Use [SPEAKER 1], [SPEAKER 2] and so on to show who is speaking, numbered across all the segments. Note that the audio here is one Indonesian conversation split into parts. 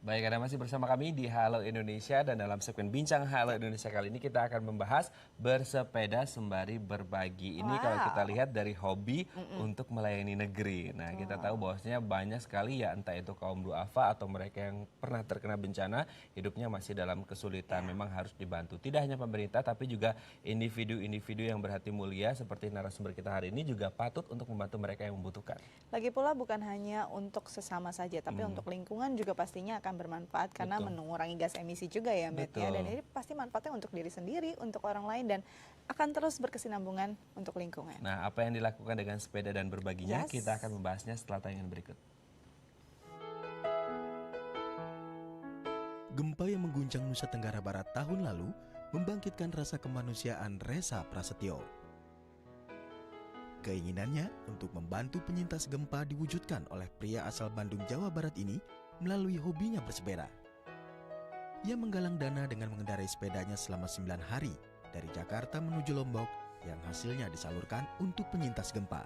[SPEAKER 1] Baik, Anda masih bersama kami di Halo Indonesia dan dalam segmen Bincang Halo Indonesia kali ini kita akan membahas bersepeda sembari berbagi. Ini kalau kita lihat dari hobi untuk melayani negeri. Nah, kita tahu bahwasanya banyak sekali ya entah itu kaum duafa atau mereka yang pernah terkena bencana, hidupnya masih dalam kesulitan, memang harus dibantu. Tidak hanya pemerintah tapi juga individu-individu yang berhati mulia seperti narasumber kita hari ini juga patut untuk membantu mereka yang membutuhkan.
[SPEAKER 2] Lagi pula bukan hanya untuk sesama saja, tapi untuk lingkungan juga pastinya akan bermanfaat karena mengurangi gas emisi juga ya, Matt ya. Dan ini pasti manfaatnya untuk diri sendiri, untuk orang lain dan akan terus berkesinambungan untuk lingkungan.
[SPEAKER 1] Nah, apa yang dilakukan dengan sepeda dan berbaginya, kita akan membahasnya setelah tayangan berikut.
[SPEAKER 3] Gempa yang mengguncang Nusa Tenggara Barat tahun lalu membangkitkan rasa kemanusiaan Resa Prasetyo. Keinginannya untuk membantu penyintas gempa diwujudkan oleh pria asal Bandung, Jawa Barat ini melalui hobinya bersepeda. Ia menggalang dana dengan mengendarai sepedanya selama 9 hari dari Jakarta menuju Lombok yang hasilnya disalurkan untuk penyintas gempa.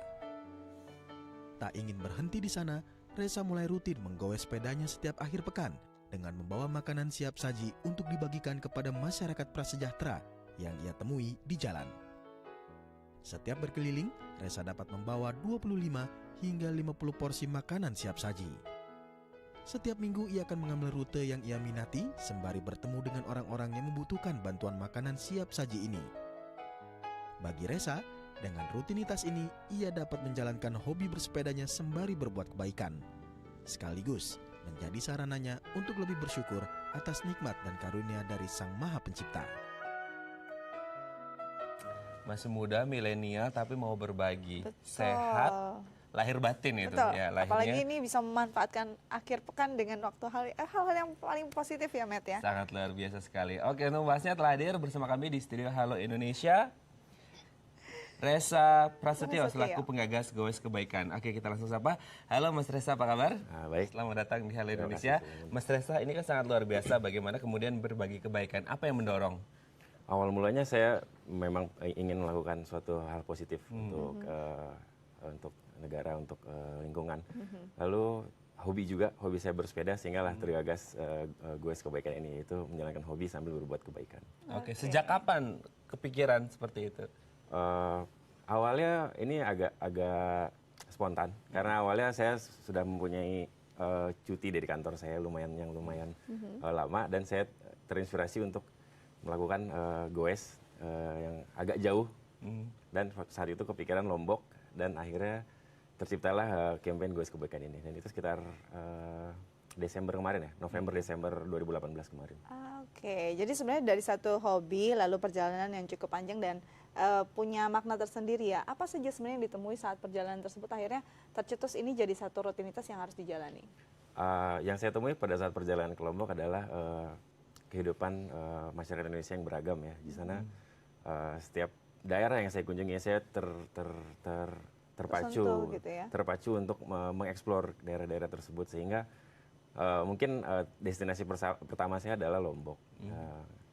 [SPEAKER 3] Tak ingin berhenti di sana, Resa mulai rutin menggoes sepedanya setiap akhir pekan dengan membawa makanan siap saji untuk dibagikan kepada masyarakat prasejahtera yang ia temui di jalan. Setiap berkeliling, Resa dapat membawa 25 hingga 50 porsi makanan siap saji. Setiap minggu ia akan mengambil rute yang ia minati sembari bertemu dengan orang-orang yang membutuhkan bantuan makanan siap saji ini. Bagi Resa, dengan rutinitas ini ia dapat menjalankan hobi bersepedanya sembari berbuat kebaikan, sekaligus menjadi sarananya untuk lebih bersyukur atas nikmat dan karunia dari Sang Maha Pencipta.
[SPEAKER 1] Masih muda, milenial, tapi mau berbagi.
[SPEAKER 2] Betul.
[SPEAKER 1] Sehat, lahir batin itu.
[SPEAKER 2] Betul.
[SPEAKER 1] Ya,
[SPEAKER 2] Apalagi ini bisa memanfaatkan akhir pekan dengan waktu hal-hal yang paling positif ya, Matt ya.
[SPEAKER 1] Sangat luar biasa sekali. Oke, untuk bahasnya telah hadir bersama kami di studio Halo Indonesia, Resa Prasetyo selaku penggagas Goes Kebaikan. Oke, kita langsung sapa. Halo Mas Resa, apa kabar?
[SPEAKER 4] Baik.
[SPEAKER 1] Selamat datang di Halo Indonesia. Mas Resa, ini kan sangat luar biasa bagaimana kemudian berbagi kebaikan. Apa yang mendorong?
[SPEAKER 4] Awal mulanya saya memang ingin melakukan suatu hal positif untuk negara, untuk lingkungan. Lalu hobi saya bersepeda sehinggalah tergagas Goes Kebaikan ini, itu menjalankan hobi sambil berbuat kebaikan.
[SPEAKER 1] Oke, sejak kapan kepikiran seperti itu?
[SPEAKER 4] Awalnya ini agak spontan karena awalnya saya sudah mempunyai cuti dari kantor saya lumayan lama, dan saya terinspirasi untuk melakukan goes yang agak jauh, dan saat itu kepikiran Lombok dan akhirnya terciptalah campaign Goes Kebaikan ini, dan itu sekitar Desember kemarin ya, November-Desember 2018 kemarin.
[SPEAKER 2] Oke, jadi sebenarnya dari satu hobi lalu perjalanan yang cukup panjang dan punya makna tersendiri ya. Apa saja sebenarnya yang ditemui saat perjalanan tersebut akhirnya tercetus ini jadi satu rutinitas yang harus dijalani?
[SPEAKER 4] Yang saya temui pada saat perjalanan ke Lombok adalah kehidupan masyarakat Indonesia yang beragam ya. Di sana setiap daerah yang saya kunjungi saya terpacu
[SPEAKER 2] gitu ya?
[SPEAKER 4] Terpacu untuk mengeksplor daerah-daerah tersebut, sehingga mungkin destinasi pertama saya adalah Lombok.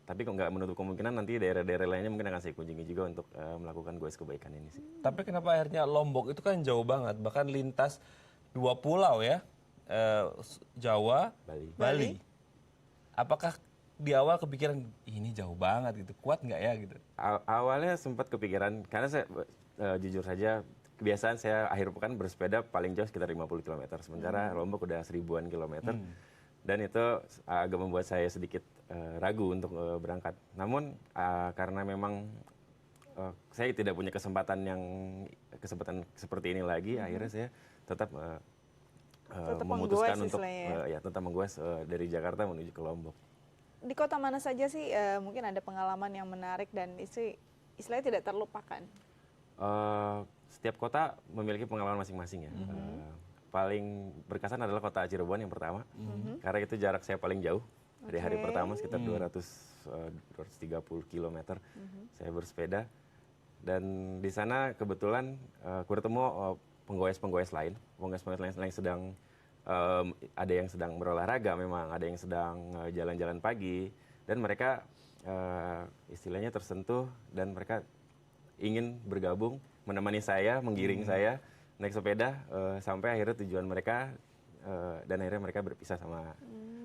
[SPEAKER 4] Tapi kok nggak menutup kemungkinan nanti daerah-daerah lainnya mungkin akan saya kunjungi juga untuk melakukan Goes Kebaikan ini sih.
[SPEAKER 1] Tapi kenapa akhirnya Lombok itu kan jauh banget, bahkan lintas 2 pulau ya, Jawa, Bali. Apakah di awal kepikiran ini jauh banget gitu, kuat nggak ya gitu?
[SPEAKER 4] Awalnya sempat kepikiran karena saya jujur saja kebiasaan saya akhir pekan bersepeda paling jauh sekitar 50 km, sementara Lombok udah 1000-an kilometer. Dan itu agak membuat saya sedikit ragu untuk berangkat. Namun karena memang saya tidak punya kesempatan seperti ini lagi, akhirnya saya tetap memutuskan untuk tetap menggoes dari Jakarta menuju ke Lombok.
[SPEAKER 2] Di kota mana saja sih mungkin ada pengalaman yang menarik dan istilahnya tidak terlupakan?
[SPEAKER 4] Setiap kota memiliki pengalaman masing-masing ya. Paling berkesan adalah kota Cirebon yang pertama, karena itu jarak saya paling jauh. Dari hari pertama sekitar 230 km saya bersepeda, dan di sana kebetulan bertemu penggoes-penggoes lain yang sedang ada yang sedang berolahraga, memang ada yang sedang jalan-jalan pagi, dan mereka istilahnya tersentuh dan mereka ingin bergabung, menemani saya, menggiring saya naik sepeda sampai akhirnya tujuan mereka, dan akhirnya mereka berpisah sama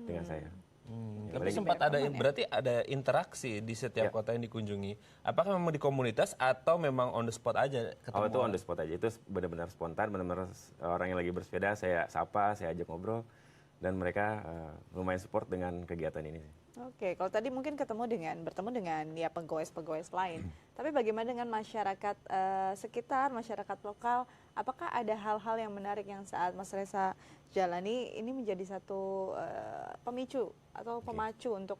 [SPEAKER 4] dengan saya. Ya,
[SPEAKER 1] Tapi
[SPEAKER 4] paling-
[SPEAKER 1] sempat ada berarti ada interaksi di setiap kota yang dikunjungi. Apakah memang di komunitas atau memang on the spot aja ketemu?
[SPEAKER 4] Oh itu on the spot aja, itu benar-benar spontan, benar-benar orang yang lagi bersepeda saya sapa, saya ajak ngobrol, dan mereka lumayan support dengan kegiatan ini.
[SPEAKER 2] Oke, kalau tadi mungkin bertemu dengan ya pegawai-pegawai lain. Tapi bagaimana dengan masyarakat sekitar, masyarakat lokal? Apakah ada hal-hal yang menarik yang saat Mas Reza jalani ini menjadi satu pemicu atau pemacu untuk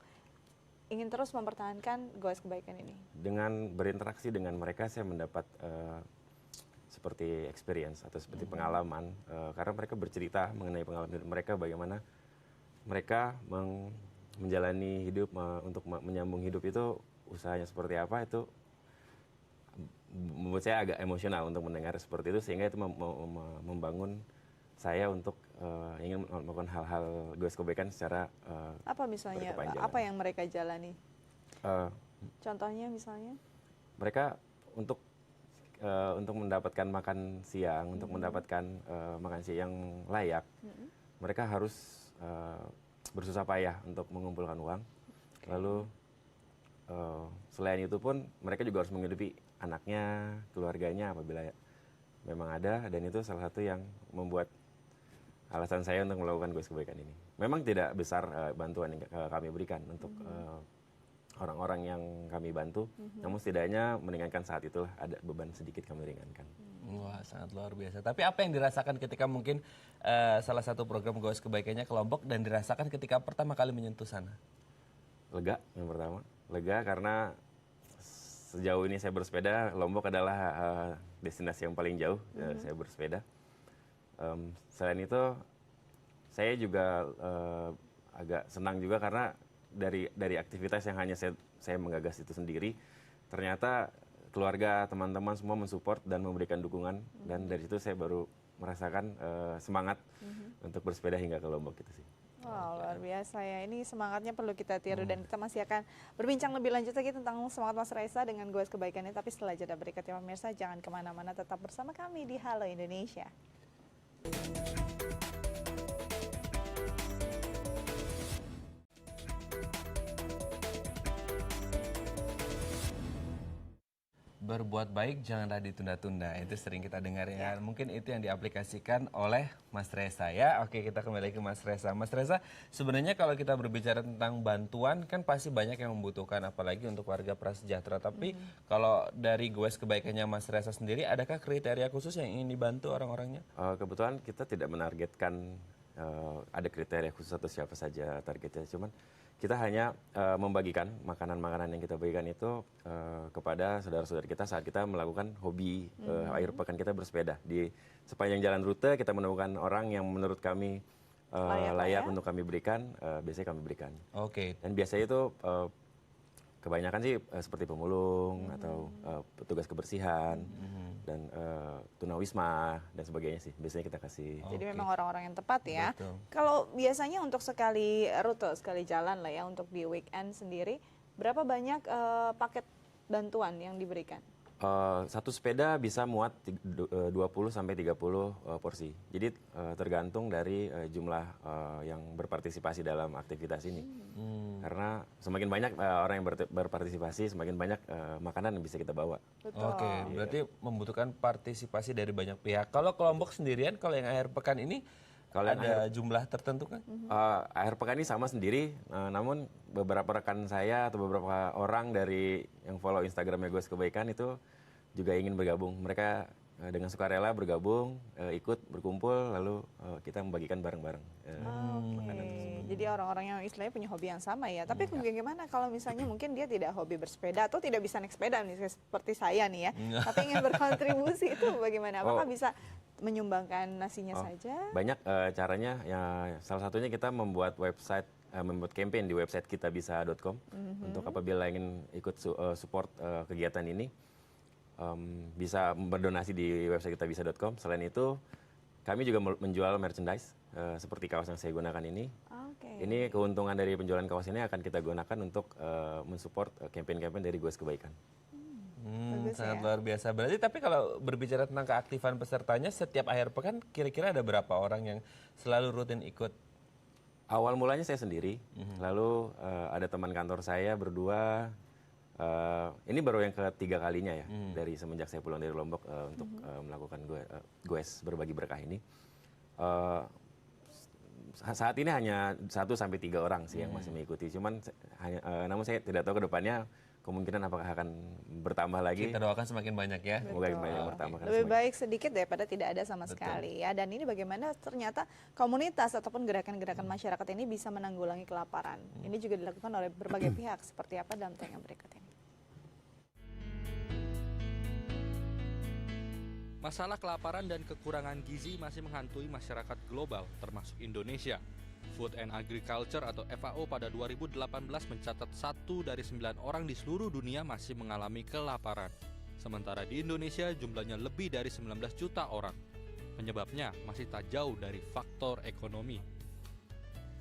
[SPEAKER 2] ingin terus mempertahankan goes kebaikan ini?
[SPEAKER 4] Dengan berinteraksi dengan mereka saya mendapat seperti experience atau seperti pengalaman, karena mereka bercerita mengenai pengalaman hidup mereka, bagaimana mereka menjalani hidup, untuk menyambung hidup itu usahanya seperti apa, itu membuat saya agak emosional untuk mendengar seperti itu, sehingga itu membangun saya untuk ingin melakukan hal-hal goes kebaikan secara
[SPEAKER 2] Apa misalnya,
[SPEAKER 4] berkepanjangan.
[SPEAKER 2] apa yang mereka jalani?
[SPEAKER 4] eh,
[SPEAKER 2] Contohnya misalnya?
[SPEAKER 4] mereka untuk mendapatkan makan siang, untuk mendapatkan makan siang yang layak, mereka harus bersusah payah untuk mengumpulkan uang. Lalu selain itu pun mereka juga harus menghidupi anaknya, keluarganya apabila memang ada, dan itu salah satu yang membuat alasan saya untuk melakukan goes kebaikan ini. Memang tidak besar bantuan yang kami berikan untuk orang-orang yang kami bantu, namun setidaknya meringankan saat itulah, ada beban sedikit kami ringankan.
[SPEAKER 1] Wah, sangat luar biasa. Tapi apa yang dirasakan ketika mungkin salah satu program goes kebaikannya ke Lombok dan dirasakan ketika pertama kali menyentuh sana?
[SPEAKER 4] Lega yang pertama, lega karena sejauh ini saya bersepeda, Lombok adalah destinasi yang paling jauh saya bersepeda. Selain itu, saya juga agak senang juga karena dari aktivitas yang hanya saya menggagas itu sendiri, ternyata keluarga, teman-teman semua mensupport dan memberikan dukungan, dan dari situ saya baru merasakan semangat untuk bersepeda hingga ke Lombok gitu sih.
[SPEAKER 2] Wow, luar biasa ya. Ini semangatnya perlu kita tiru dan kita masih akan berbincang lebih lanjut lagi tentang semangat Mas Reza dengan goes kebaikannya. Tapi setelah jeda berikut ya pemirsa, jangan kemana-mana, tetap bersama kami di Halo Indonesia.
[SPEAKER 1] Berbuat baik janganlah ditunda-tunda. Itu sering kita dengar ya. Mungkin itu yang diaplikasikan oleh Mas Reza ya. Oke, kita kembali ke Mas Reza. Mas Reza, sebenarnya kalau kita berbicara tentang bantuan kan pasti banyak yang membutuhkan, apalagi untuk warga prasejahtera. Tapi kalau dari goes kebaikannya Mas Reza sendiri, adakah kriteria khusus yang ingin dibantu orang-orangnya?
[SPEAKER 4] Kebetulan kita tidak menargetkan ada kriteria khusus atau siapa saja targetnya, cuman kita hanya membagikan makanan-makanan yang kita bagikan itu kepada saudara-saudara kita saat kita melakukan hobi akhir pekan kita bersepeda. Di sepanjang jalan rute kita menemukan orang yang menurut kami layak untuk kami berikan, biasanya kami berikan.
[SPEAKER 1] Oke.
[SPEAKER 4] Dan biasanya itu kebanyakan sih seperti pemulung atau petugas kebersihan dan tunawisma dan sebagainya sih. Biasanya kita kasih.
[SPEAKER 2] Jadi memang orang-orang yang tepat ya.
[SPEAKER 1] Betul.
[SPEAKER 2] Kalau biasanya untuk sekali rute, sekali jalan lah ya, untuk di weekend sendiri, berapa banyak paket bantuan yang diberikan?
[SPEAKER 4] Satu sepeda bisa muat 20 sampai 30 porsi. Jadi tergantung dari jumlah yang berpartisipasi dalam aktivitas ini. Karena semakin banyak orang yang berpartisipasi, semakin banyak makanan yang bisa kita bawa.
[SPEAKER 2] Betul.
[SPEAKER 1] Oke, berarti membutuhkan partisipasi dari banyak pihak. Kalau kelompok sendirian, kalau yang akhir pekan ini,
[SPEAKER 4] Kalau yang
[SPEAKER 1] ada jumlah tertentu kan?
[SPEAKER 4] Akhir pekan ini sama sendiri, namun beberapa rekan saya atau beberapa orang dari yang follow Instagramnya Goes Kebaikan itu juga ingin bergabung. Mereka dengan sukarela bergabung, ikut berkumpul, lalu kita membagikan bareng-bareng makanan tersebut.
[SPEAKER 2] Jadi orang-orang yang istilahnya punya hobi yang sama ya. Tapi bagaimana kalau misalnya mungkin dia tidak hobi bersepeda atau tidak bisa naik sepeda nih seperti saya nih ya. Tapi ingin berkontribusi itu bagaimana? Apakah bisa menyumbangkan nasinya saja?
[SPEAKER 4] Banyak caranya. Ya, salah satunya kita membuat website, membuat campaign di website kitabisa.com untuk apabila ingin ikut support kegiatan ini. Bisa berdonasi di website kitabisa.com. Selain itu, kami juga menjual merchandise seperti kaos yang saya gunakan ini.
[SPEAKER 2] Oke.
[SPEAKER 4] Ini keuntungan dari penjualan kaos ini akan kita gunakan untuk mensupport campaign-campaign dari Goes Kebaikan.
[SPEAKER 2] Bagus
[SPEAKER 1] Sangat
[SPEAKER 2] ya.
[SPEAKER 1] luar biasa. Berarti tapi kalau berbicara tentang keaktifan pesertanya, setiap akhir pekan kira-kira ada berapa orang yang selalu rutin ikut?
[SPEAKER 4] Awal mulanya saya sendiri, lalu ada teman kantor saya berdua. Ini baru yang ketiga kalinya ya dari semenjak saya pulang dari Lombok untuk melakukan goes berbagi berkah ini. Saat ini hanya 1 sampai 3 orang sih yang masih mengikuti. Cuman namun saya tidak tahu ke depannya kemungkinan apakah akan bertambah lagi.
[SPEAKER 1] Kita doakan semakin banyak ya.
[SPEAKER 4] Semoga banyak yang bertambah.
[SPEAKER 2] Lebih baik sedikit daripada tidak ada sama sekali ya. Dan ini bagaimana ternyata komunitas ataupun gerakan-gerakan masyarakat ini bisa menanggulangi kelaparan. Ini juga dilakukan oleh berbagai pihak. Seperti apa dalam tayangan berikut ini.
[SPEAKER 5] Masalah kelaparan dan kekurangan gizi masih menghantui masyarakat global, termasuk Indonesia. Food and Agriculture atau FAO pada 2018 mencatat 1 dari 9 orang di seluruh dunia masih mengalami kelaparan. Sementara di Indonesia jumlahnya lebih dari 19 juta orang. Penyebabnya masih tak jauh dari faktor ekonomi.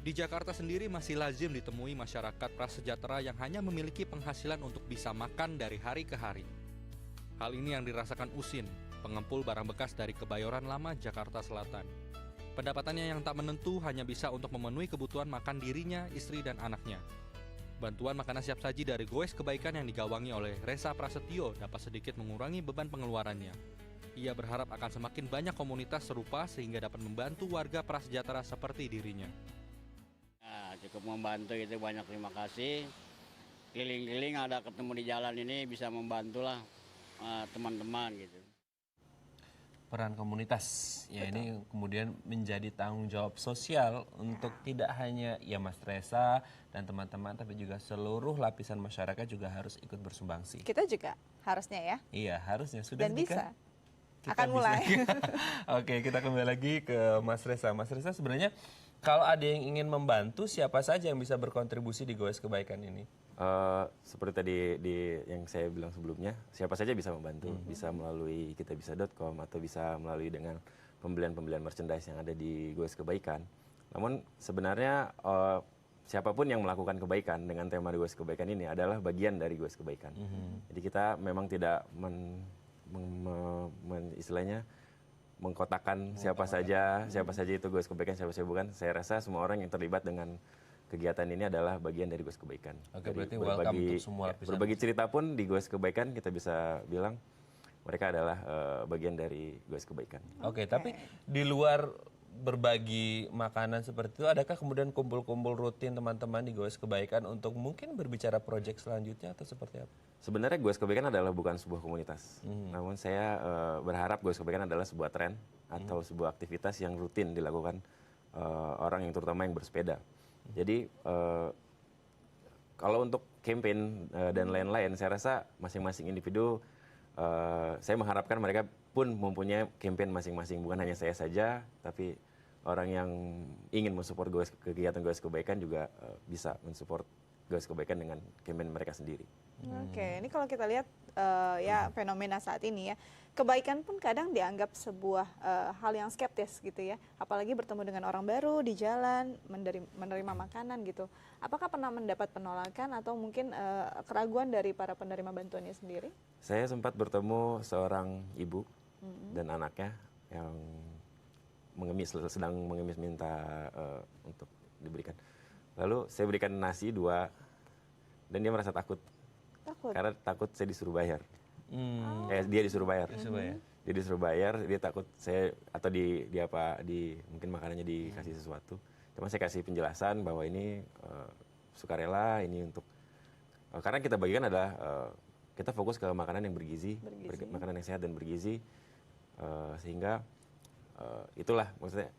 [SPEAKER 5] Di Jakarta sendiri masih lazim ditemui masyarakat prasejahtera yang hanya memiliki penghasilan untuk bisa makan dari hari ke hari. Hal ini yang dirasakan Usin, pengempul barang bekas dari Kebayoran Lama, Jakarta Selatan. Pendapatannya yang tak menentu hanya bisa untuk memenuhi kebutuhan makan dirinya, istri, dan anaknya. Bantuan makanan siap saji dari Goes Kebaikan yang digawangi oleh Resa Prasetyo dapat sedikit mengurangi beban pengeluarannya. Ia berharap akan semakin banyak komunitas serupa sehingga dapat membantu warga prasejahtera seperti dirinya.
[SPEAKER 6] Ya, cukup membantu itu, banyak terima kasih. Keliling-keliling ada ketemu di jalan ini bisa membantulah teman-teman gitu.
[SPEAKER 1] Peran komunitas ya ini kemudian menjadi tanggung jawab sosial untuk tidak hanya ya Mas Resa dan teman-teman tapi juga seluruh lapisan masyarakat juga harus ikut bersumbangsi.
[SPEAKER 2] Kita juga harusnya ya.
[SPEAKER 1] Iya harusnya sudah
[SPEAKER 2] Dan bisa.
[SPEAKER 1] Kita
[SPEAKER 2] Akan
[SPEAKER 1] bisa.
[SPEAKER 2] mulai.
[SPEAKER 1] Oke kita kembali lagi ke Mas Resa. Mas Resa sebenarnya kalau ada yang ingin membantu siapa saja yang bisa berkontribusi di Goes Kebaikan ini?
[SPEAKER 4] Seperti tadi yang saya bilang sebelumnya, siapa saja bisa membantu, bisa melalui kitabisa.com atau bisa melalui dengan pembelian merchandise yang ada di Goes Kebaikan. Namun sebenarnya siapapun yang melakukan kebaikan dengan tema Goes Kebaikan ini adalah bagian dari Goes Kebaikan. Jadi kita memang tidak istilahnya mengkotakkan siapa saja itu Goes Kebaikan, siapa saja bukan. Saya rasa semua orang yang terlibat dengan kegiatan ini adalah bagian dari Goes Kebaikan.
[SPEAKER 1] Oke, berarti welcome untuk semua lapisan.
[SPEAKER 4] Berbagi cerita pun di Goes Kebaikan kita bisa bilang mereka adalah bagian dari Goes Kebaikan.
[SPEAKER 1] Oke, tapi di luar berbagi makanan seperti itu, adakah kemudian kumpul-kumpul rutin teman-teman di Goes Kebaikan untuk mungkin berbicara proyek selanjutnya atau seperti apa?
[SPEAKER 4] Sebenarnya Goes Kebaikan adalah bukan sebuah komunitas. Namun saya berharap Goes Kebaikan adalah sebuah tren atau sebuah aktivitas yang rutin dilakukan orang yang terutama yang bersepeda. Jadi kalau untuk campaign dan lain-lain, saya rasa masing-masing individu, saya mengharapkan mereka pun mempunyai campaign masing-masing. Bukan hanya saya saja, tapi orang yang ingin mensupport kegiatan Goes Kebaikan juga bisa mensupport Goes Kebaikan dengan campaign mereka sendiri.
[SPEAKER 2] Oke, ini kalau kita lihat ya fenomena saat ini ya, kebaikan pun kadang dianggap sebuah hal yang skeptis gitu ya. Apalagi bertemu dengan orang baru di jalan, menerima makanan gitu. Apakah pernah mendapat penolakan atau mungkin keraguan dari para penerima bantuannya sendiri?
[SPEAKER 4] Saya sempat bertemu seorang ibu dan anaknya yang sedang mengemis minta untuk diberikan. Lalu saya berikan nasi 2 dan dia merasa takut. Karena takut saya disuruh bayar. Dia disuruh bayar. Dia disuruh bayar, dia takut saya atau mungkin makanannya dikasih sesuatu. Cuma saya kasih penjelasan bahwa ini sukarela, ini untuk karena kita bagikan adalah kita fokus ke makanan yang bergizi. Makanan yang sehat dan bergizi, sehingga itulah maksudnya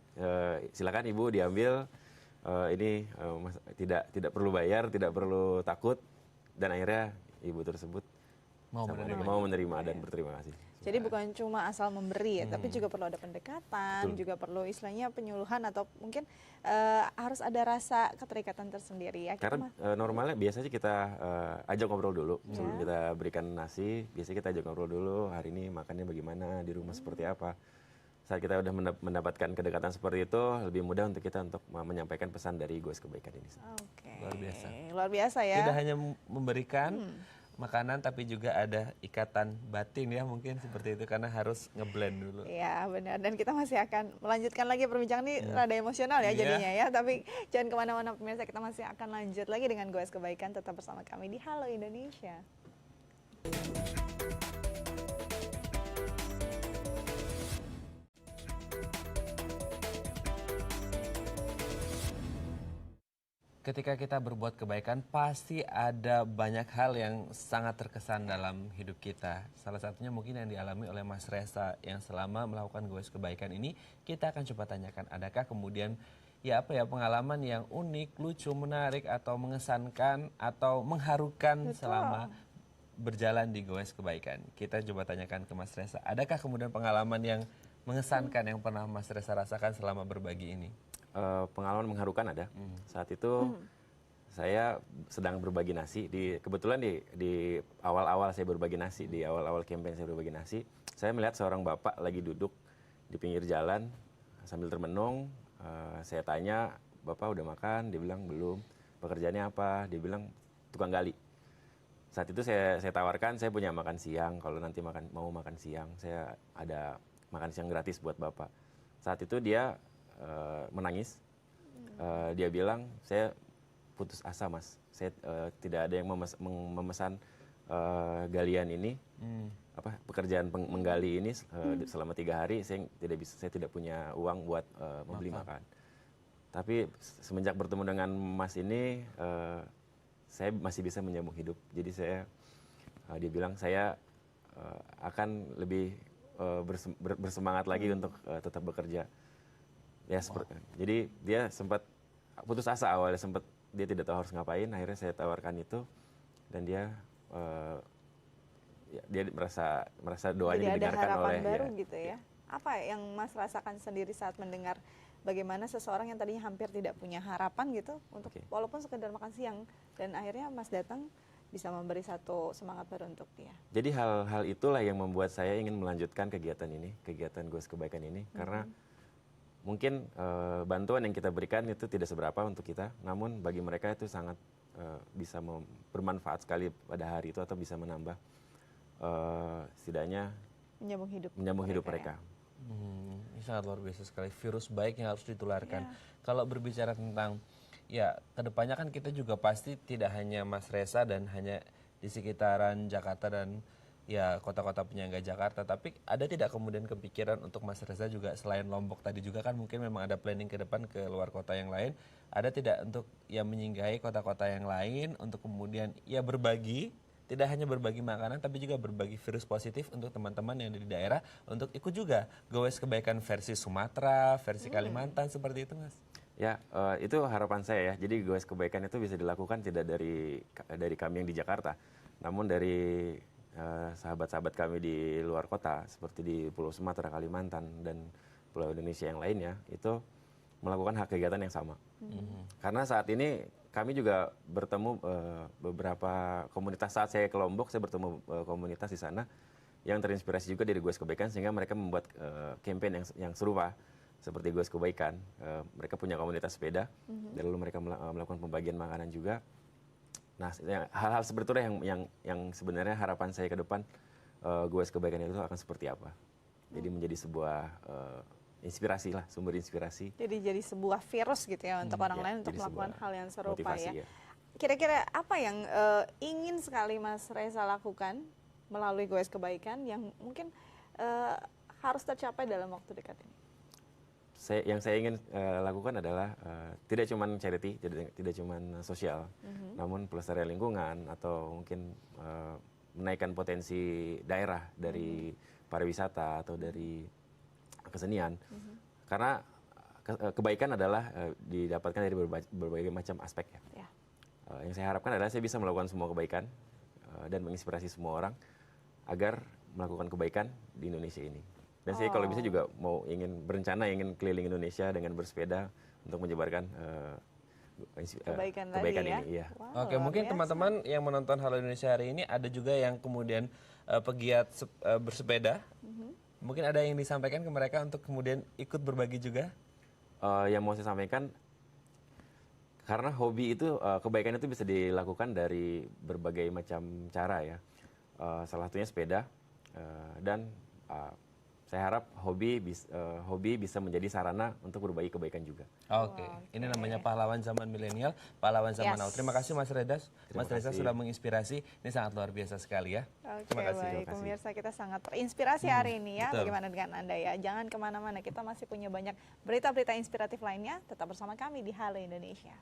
[SPEAKER 4] silakan ibu diambil, ini tidak perlu bayar, tidak perlu takut, dan akhirnya ibu tersebut mau menerima dan berterima kasih.
[SPEAKER 2] Jadi bukan cuma asal memberi ya, tapi juga perlu ada pendekatan, juga perlu istilahnya penyuluhan atau mungkin harus ada rasa keterikatan tersendiri ya.
[SPEAKER 4] Karena normalnya biasanya kita ajak ngobrol dulu sebelum kita berikan nasi. Biasanya kita ajak ngobrol dulu, hari ini makannya bagaimana, di rumah seperti apa. Saat kita sudah mendapatkan kedekatan seperti itu, lebih mudah untuk kita untuk menyampaikan pesan dari Goes Kebaikan ini.
[SPEAKER 2] Oke.
[SPEAKER 1] Luar biasa.
[SPEAKER 2] Luar biasa ya.
[SPEAKER 1] Tidak hanya memberikan, makanan tapi juga ada ikatan batin ya mungkin seperti itu karena harus ngeblend dulu.
[SPEAKER 2] Ya benar, dan kita masih akan melanjutkan lagi perbincangan ini rada emosional ya jadinya ya. Tapi jangan kemana-mana pemirsa, kita masih akan lanjut lagi dengan Goes Kebaikan, tetap bersama kami di Halo Indonesia.
[SPEAKER 1] Ketika kita berbuat kebaikan, pasti ada banyak hal yang sangat terkesan dalam hidup kita. Salah satunya mungkin yang dialami oleh Mas Reza yang selama melakukan Goes Kebaikan ini, kita akan coba tanyakan, adakah kemudian pengalaman yang unik, lucu, menarik, atau mengesankan, atau mengharukan selama berjalan di Goes Kebaikan. Kita coba tanyakan ke Mas Reza, adakah kemudian pengalaman yang mengesankan yang pernah Mas Reza rasakan selama berbagi ini?
[SPEAKER 4] Pengalaman mengharukan ada. Saat itu saya sedang berbagi nasi. Kebetulan di awal-awal saya berbagi nasi, di awal-awal campaign saya berbagi nasi, saya melihat seorang bapak lagi duduk di pinggir jalan sambil termenung. Saya tanya, "Bapak udah makan?" Dia bilang, "Belum." "Pekerjaannya apa?" Dia bilang, "Tukang gali." Saat itu saya tawarkan, saya punya makan siang. Kalau nanti mau makan siang, saya ada makan siang gratis buat Bapak. Saat itu dia menangis. Dia bilang, "Saya putus asa, Mas. Saya tidak ada yang memesan galian ini, pekerjaan menggali ini selama 3 hari. Saya tidak punya uang buat membeli makan. Tapi semenjak bertemu dengan Mas ini, saya masih bisa menyambung hidup. Jadi dia bilang saya akan lebih bersemangat lagi untuk tetap bekerja." Ya, jadi dia sempat putus asa awalnya, dia tidak tahu harus ngapain. Akhirnya saya tawarkan itu dan dia merasa doanya
[SPEAKER 2] jadi
[SPEAKER 4] didengarkan
[SPEAKER 2] ada harapan
[SPEAKER 4] oleh
[SPEAKER 2] baru gitu ya. Apa yang Mas rasakan sendiri saat mendengar bagaimana seseorang yang tadinya hampir tidak punya harapan gitu untuk walaupun sekedar makan siang, dan akhirnya Mas datang bisa memberi satu semangat baru untuk dia.
[SPEAKER 4] Jadi hal-hal itulah yang membuat saya ingin melanjutkan kegiatan Goes Kebaikan ini, karena mungkin bantuan yang kita berikan itu tidak seberapa untuk kita, namun bagi mereka itu sangat bisa bermanfaat sekali pada hari itu, atau bisa menambah setidaknya menyambung hidup mereka.
[SPEAKER 1] Ini sangat luar biasa sekali, virus baik yang harus ditularkan. Kalau berbicara tentang kedepannya kan kita juga pasti tidak hanya Mas Reza dan hanya di sekitaran Jakarta dan kota-kota penyangga Jakarta, tapi ada tidak kemudian kepikiran untuk Mas Reza juga selain Lombok tadi juga kan mungkin memang ada planning ke depan ke luar kota yang lain, ada tidak untuk menyinggahi kota-kota yang lain untuk kemudian berbagi, tidak hanya berbagi makanan tapi juga berbagi virus positif untuk teman-teman yang ada di daerah untuk ikut juga Goes Kebaikan versi Sumatera, versi Kalimantan seperti itu, Mas?
[SPEAKER 4] Ya, itu harapan saya ya. Jadi Goes Kebaikan itu bisa dilakukan tidak dari kami yang di Jakarta, namun dari sahabat-sahabat kami di luar kota seperti di Pulau Sumatera, Kalimantan, dan Pulau Indonesia yang lainnya itu melakukan hak kegiatan yang sama. Karena saat ini kami juga bertemu beberapa komunitas. Saat saya ke Lombok, saya bertemu komunitas di sana yang terinspirasi juga dari Goes Kebaikan, sehingga mereka membuat campaign yang serupa seperti Goes Kebaikan. Mereka punya komunitas sepeda, dan lalu mereka melakukan pembagian makanan juga. Nah, hal-hal seperti itu yang sebenarnya harapan saya ke depan Goes Kebaikan itu akan seperti apa. Jadi menjadi sebuah inspirasi lah, sumber inspirasi.
[SPEAKER 2] Jadi sebuah virus gitu ya untuk orang lain untuk melakukan hal yang serupa
[SPEAKER 4] motivasi,
[SPEAKER 2] ya. Kira-kira apa yang ingin sekali Mas Reza lakukan melalui Goes Kebaikan yang mungkin harus tercapai dalam waktu dekat ini?
[SPEAKER 4] Yang saya ingin lakukan adalah tidak cuma charity, tidak cuma sosial, namun pelestarian lingkungan, atau mungkin menaikkan potensi daerah dari pariwisata atau dari kesenian. Karena kebaikan adalah didapatkan dari berbagai macam aspek ya. Yang saya harapkan adalah saya bisa melakukan semua kebaikan dan menginspirasi semua orang agar melakukan kebaikan di Indonesia ini. Dan saya kalau bisa juga berencana ingin keliling Indonesia dengan bersepeda untuk menyebarkan kebaikan
[SPEAKER 2] ya?
[SPEAKER 4] ini. Iya.
[SPEAKER 2] Wow,
[SPEAKER 1] Oke, mungkin teman-teman yang menonton Halo Indonesia hari ini ada juga yang kemudian pegiat bersepeda. Mungkin ada yang disampaikan ke mereka untuk kemudian ikut berbagi juga?
[SPEAKER 4] Yang mau saya sampaikan, Karena hobi itu, kebaikan itu bisa dilakukan dari berbagai macam cara ya. Salah satunya sepeda, dan saya harap hobi bisa menjadi sarana untuk berbagi kebaikan juga.
[SPEAKER 1] Oke, ini namanya pahlawan zaman milenial, pahlawan zaman now. Terima kasih Mas Reza
[SPEAKER 4] kasih.
[SPEAKER 1] sudah menginspirasi. Ini sangat luar biasa sekali ya.
[SPEAKER 2] Oke,
[SPEAKER 1] Terima kasih.
[SPEAKER 2] baik. Pemirsa, kita sangat terinspirasi hari ini ya.
[SPEAKER 1] betul.
[SPEAKER 2] Bagaimana dengan Anda ya? Jangan kemana-mana, kita masih punya banyak berita-berita inspiratif lainnya. Tetap bersama kami di Halo Indonesia.